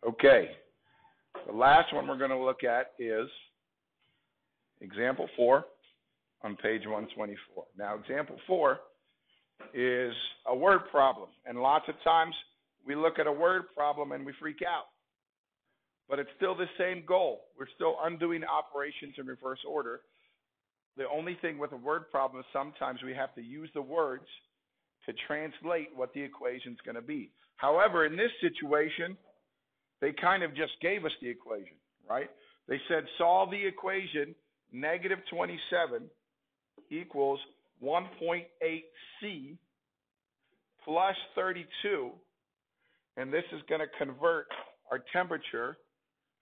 Okay, the last one we're going to look at is example 4 on page 124. Now, example 4 is a word problem, and lots of times we look at a word problem and we freak out. But it's still the same goal. We're still undoing operations in reverse order. The only thing with a word problem is sometimes we have to use the words to translate what the equation's going to be. However, in this situation, they kind of just gave us the equation, right? They said solve the equation negative 27 equals 1.8C plus 32, and this is going to convert our temperature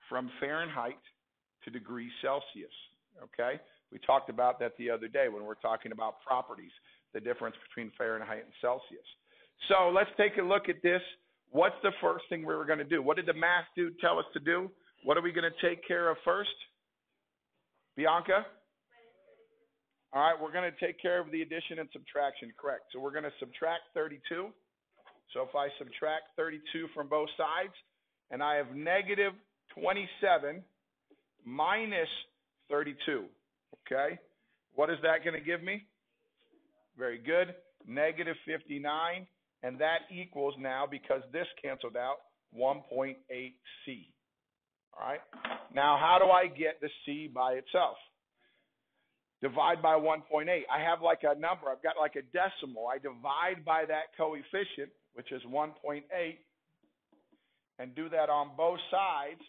from Fahrenheit to degrees Celsius, okay? We talked about that the other day when we're talking about properties, the difference between Fahrenheit and Celsius. So let's take a look at this. What's the first thing we were going to do? What did the math dude tell us to do? What are we going to take care of first? Bianca? All right, we're going to take care of the addition and subtraction, correct. So we're going to subtract 32. So if I subtract 32 from both sides, and I have negative 27 minus 32, okay? What is that going to give me? Very good. Negative 59, and that equals now, because this canceled out, 1.8C. All right? Now, how do I get the C by itself? Divide by 1.8. I have like a number. I've got like a decimal. I divide by that coefficient, which is 1.8, and do that on both sides,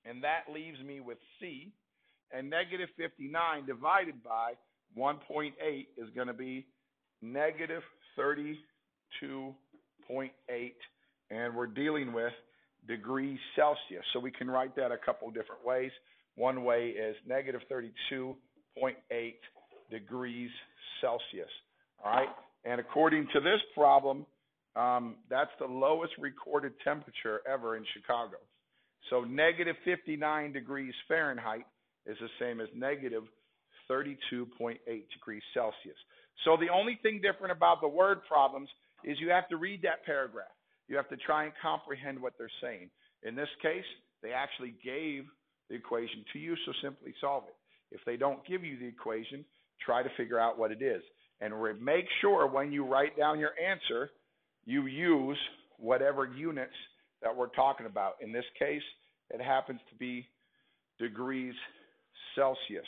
and that leaves me with C. And negative 59 divided by 1.8 is going to be negative 32.8, and we're dealing with degrees Celsius. So we can write that a couple different ways. One way is negative 32.8 degrees Celsius. All right? And according to this problem, that's the lowest recorded temperature ever in Chicago. So negative 59 degrees Fahrenheit is the same as negative 32.8 degrees Celsius. So the only thing different about the word problems is you have to read that paragraph. You have to try and comprehend what they're saying. In this case, they actually gave the equation to you, so simply solve it. If they don't give you the equation, try to figure out what it is. And make sure when you write down your answer, you use whatever units that we're talking about. In this case, it happens to be degrees Celsius.